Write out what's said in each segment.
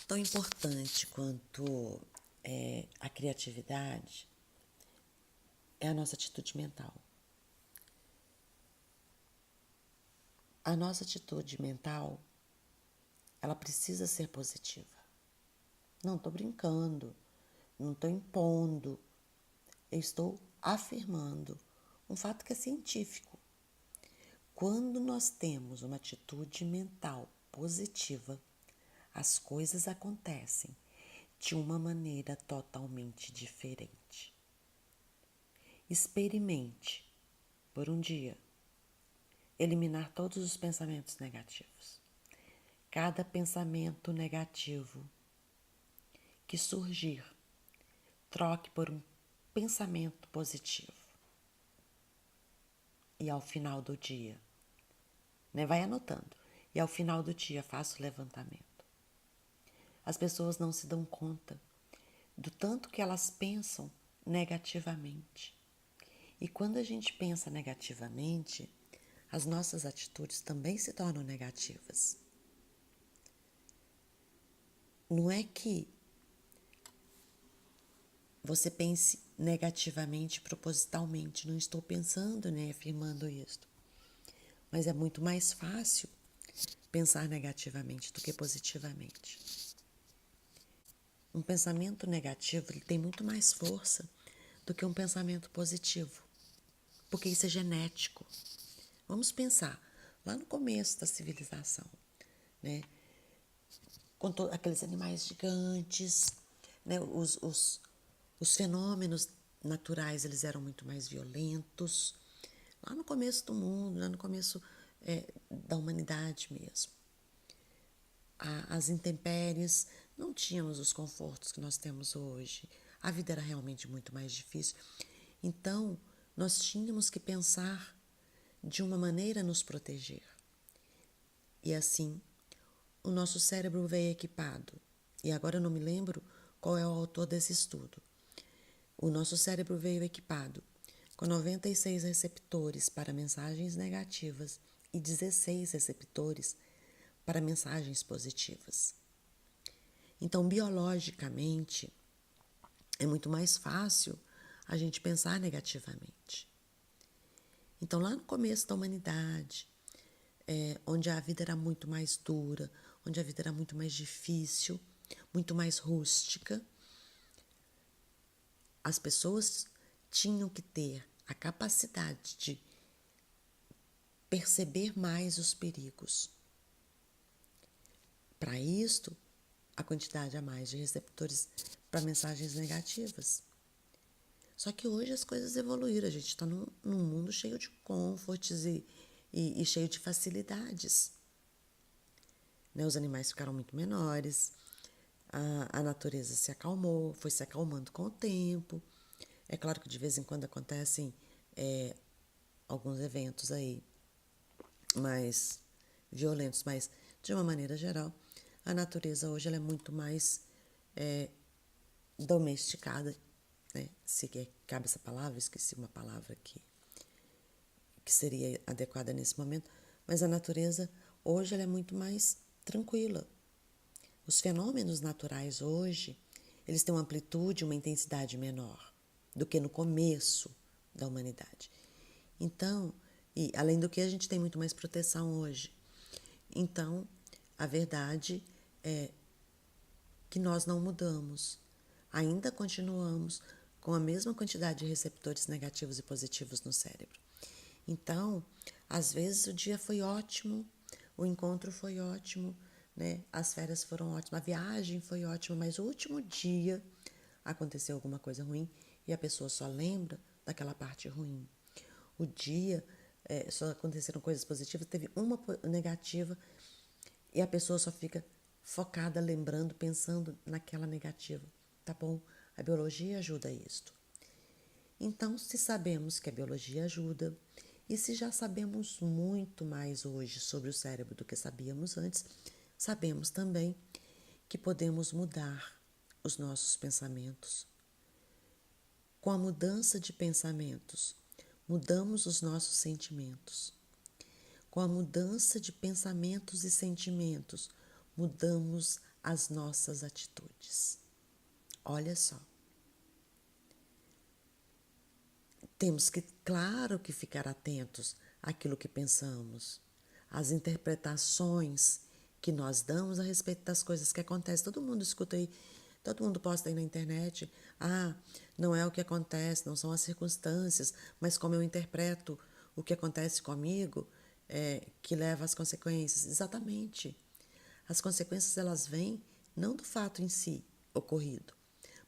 Tão importante quanto a criatividade é a nossa atitude mental. A nossa atitude mental, ela precisa ser positiva. Não estou brincando, não estou impondo, eu estou afirmando um fato que é científico. Quando nós temos uma atitude mental positiva, as coisas acontecem de uma maneira totalmente diferente. Experimente, por um dia, eliminar todos os pensamentos negativos. Cada pensamento negativo que surgir, troque por um pensamento positivo. E ao final do dia, vai anotando, e ao final do dia faça o levantamento. As pessoas não se dão conta do tanto que elas pensam negativamente. E quando a gente pensa negativamente, as nossas atitudes também se tornam negativas. Não é que você pense negativamente propositalmente, não estou pensando nem afirmando isso. Mas é muito mais fácil pensar negativamente do que positivamente. Um pensamento negativo ele tem muito mais força do que um pensamento positivo, porque isso é genético. Vamos pensar, lá no começo da civilização, com aqueles animais gigantes, os fenômenos naturais eles eram muito mais violentos, lá no começo do mundo, lá no começo da humanidade mesmo. As intempéries, não tínhamos os confortos que nós temos hoje. A vida era realmente muito mais difícil. Então, nós tínhamos que pensar de uma maneira a nos proteger. E assim, o nosso cérebro veio equipado. E agora eu não me lembro qual é o autor desse estudo. O nosso cérebro veio equipado com 96 receptores para mensagens negativas e 16 receptores para mensagens positivas. Então, biologicamente, é muito mais fácil a gente pensar negativamente. Então, lá no começo da humanidade, onde a vida era muito mais dura, onde a vida era muito mais difícil, muito mais rústica, as pessoas tinham que ter a capacidade de perceber mais os perigos. Para isto, a quantidade a mais de receptores para mensagens negativas. Só que hoje as coisas evoluíram, a gente está num mundo cheio de confortos e cheio de facilidades. Os animais ficaram muito menores, a natureza se acalmou, foi se acalmando com o tempo. É claro que de vez em quando acontecem alguns eventos aí mais violentos, mas de uma maneira geral, a natureza hoje ela é muito mais domesticada, se cabe essa palavra, esqueci uma palavra que seria adequada nesse momento, mas a natureza hoje ela é muito mais tranquila. Os fenômenos naturais hoje, eles têm uma amplitude, uma intensidade menor do que no começo da humanidade. Então, e além do que a gente tem muito mais proteção hoje. Então, a verdade é que nós não mudamos. Ainda continuamos com a mesma quantidade de receptores negativos e positivos no cérebro. Então, às vezes o dia foi ótimo, o encontro foi ótimo, as férias foram ótimas, a viagem foi ótima, mas o último dia aconteceu alguma coisa ruim e a pessoa só lembra daquela parte ruim. O dia só aconteceram coisas positivas, teve uma negativa e a pessoa só fica focada, lembrando, pensando naquela negativa. Tá bom? A biologia ajuda isto. Então, se sabemos que a biologia ajuda e se já sabemos muito mais hoje sobre o cérebro do que sabíamos antes, sabemos também que podemos mudar os nossos pensamentos. Com a mudança de pensamentos, mudamos os nossos sentimentos. Com a mudança de pensamentos e sentimentos, mudamos as nossas atitudes. Olha só. Temos que, claro, que ficar atentos àquilo que pensamos, às interpretações que nós damos a respeito das coisas que acontecem. Todo mundo escuta aí, todo mundo posta aí na internet, não é o que acontece, não são as circunstâncias, mas como eu interpreto o que acontece comigo, que leva às consequências. Exatamente. As consequências, elas vêm não do fato em si ocorrido,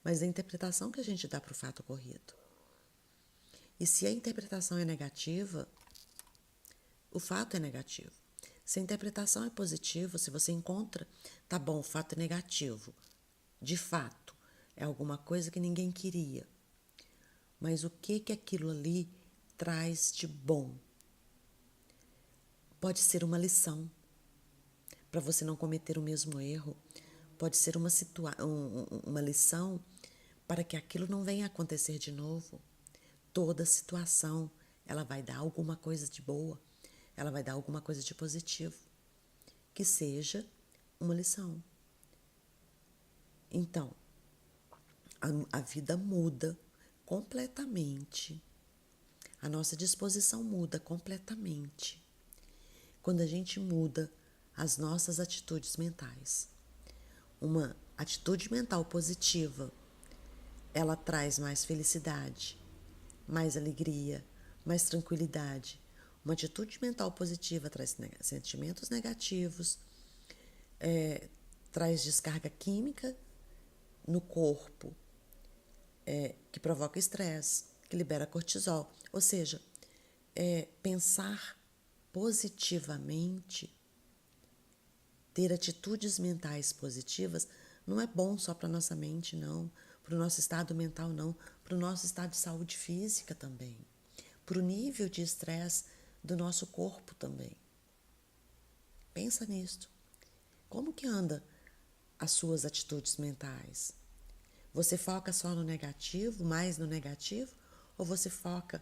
mas da interpretação que a gente dá para o fato ocorrido. E se a interpretação é negativa, o fato é negativo. Se a interpretação é positiva, se você encontra, tá bom, o fato é negativo. De fato, é alguma coisa que ninguém queria. Mas o que aquilo ali traz de bom? Pode ser uma lição para você não cometer o mesmo erro. Pode ser uma lição para que aquilo não venha a acontecer de novo. Toda situação, ela vai dar alguma coisa de boa, ela vai dar alguma coisa de positivo, que seja uma lição. Então, a vida muda completamente, a nossa disposição muda completamente quando a gente muda as nossas atitudes mentais. Uma atitude mental positiva, ela traz mais felicidade, mais alegria, mais tranquilidade. Uma atitude mental positiva traz sentimentos negativos, traz descarga química no corpo, que provoca estresse, que libera cortisol. Ou seja, pensar positivamente, ter atitudes mentais positivas, não é bom só para a nossa mente, não, para o nosso estado mental, não, para o nosso estado de saúde física também, para o nível de estresse do nosso corpo também. Pensa nisto. Como que anda as suas atitudes mentais? Você foca só no negativo, mais no negativo? Ou você foca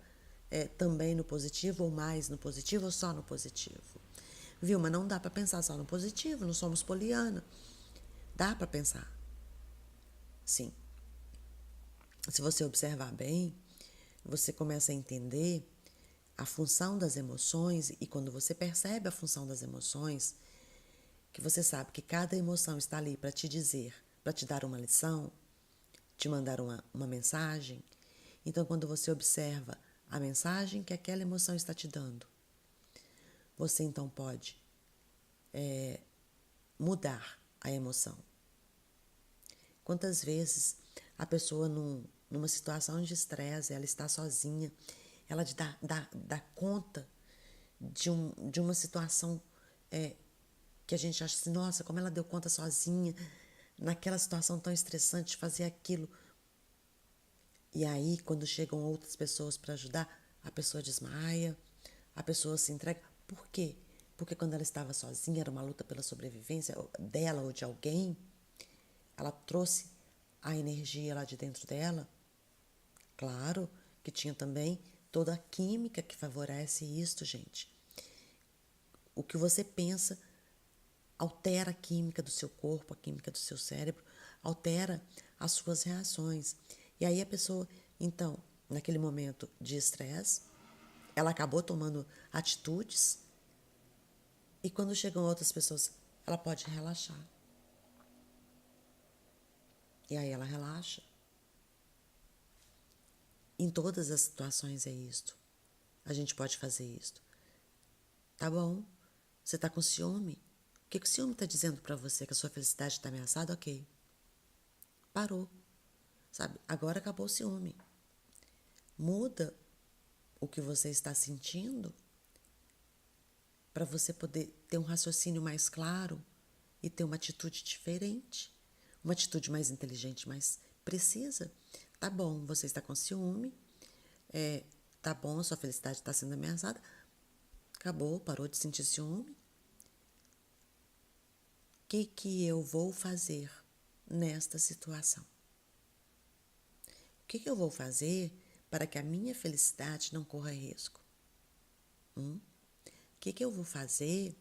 também no positivo, ou mais no positivo, ou só no positivo? Viu? Mas não dá para pensar só no positivo, não somos poliana. Dá para pensar. Sim. Se você observar bem, você começa a entender a função das emoções, e quando você percebe a função das emoções, que você sabe que cada emoção está ali para te dizer, para te dar uma lição, te mandar uma mensagem. Então, quando você observa a mensagem que aquela emoção está te dando, você então pode mudar a emoção. Quantas vezes a pessoa numa situação de estresse, ela está sozinha, ela dá conta de uma situação que a gente acha assim, nossa, como ela deu conta sozinha, naquela situação tão estressante de fazer aquilo. E aí, quando chegam outras pessoas para ajudar, a pessoa desmaia, a pessoa se entrega. Por quê? Porque quando ela estava sozinha, era uma luta pela sobrevivência dela ou de alguém, ela trouxe a energia lá de dentro dela. Claro que tinha também toda a química que favorece isto, gente. O que você pensa altera a química do seu corpo, a química do seu cérebro, altera as suas reações. E aí a pessoa, então, naquele momento de estresse, ela acabou tomando atitudes, e quando chegam outras pessoas, ela pode relaxar. E aí ela relaxa. Em todas as situações é isto. A gente pode fazer isto. Tá bom? Você está com ciúme? O que o ciúme está dizendo para você? Que a sua felicidade está ameaçada? Ok. Parou. Sabe? Agora acabou o ciúme. Muda o que você está sentindo para você poder ter um raciocínio mais claro e ter uma atitude diferente, uma atitude mais inteligente, mais precisa. Tá bom, você está com ciúme, tá bom, sua felicidade está sendo ameaçada, acabou, parou de sentir ciúme. O que eu vou fazer nesta situação? O que eu vou fazer para que a minha felicidade não corra risco? O que eu vou fazer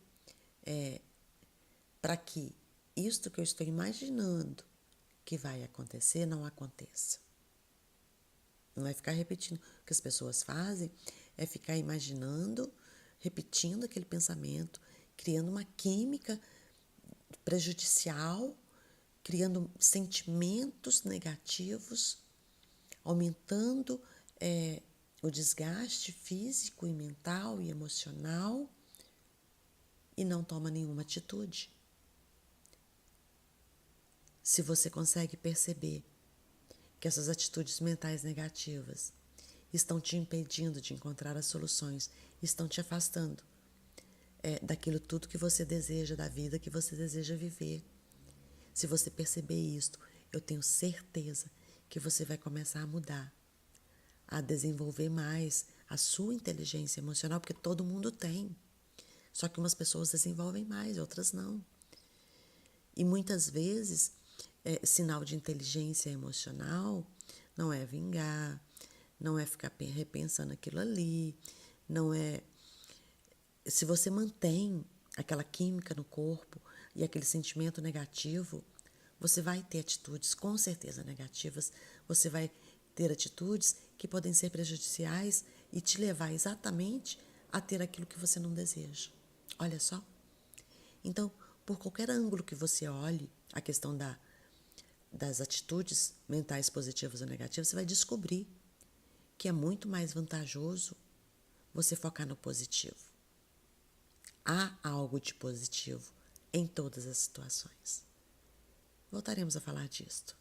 para que isto que eu estou imaginando que vai acontecer não aconteça. Não é ficar repetindo. O que as pessoas fazem é ficar imaginando, repetindo aquele pensamento, criando uma química prejudicial, criando sentimentos negativos, aumentando o desgaste físico e mental e emocional e não toma nenhuma atitude. Se você consegue perceber que essas atitudes mentais negativas estão te impedindo de encontrar as soluções, estão te afastando daquilo tudo que você deseja, da vida que você deseja viver. Se você perceber isto, eu tenho certeza que você vai começar a mudar, a desenvolver mais a sua inteligência emocional, porque todo mundo tem. Só que umas pessoas desenvolvem mais, outras não. E muitas vezes, sinal de inteligência emocional não é vingar, não é ficar repensando aquilo ali, não é... Se você mantém aquela química no corpo e aquele sentimento negativo, você vai ter atitudes com certeza negativas, você vai ter atitudes que podem ser prejudiciais e te levar exatamente a ter aquilo que você não deseja. Olha só. Então, por qualquer ângulo que você olhe a questão das atitudes mentais positivas ou negativas, você vai descobrir que é muito mais vantajoso você focar no positivo. Há algo de positivo em todas as situações. Voltaremos a falar disto.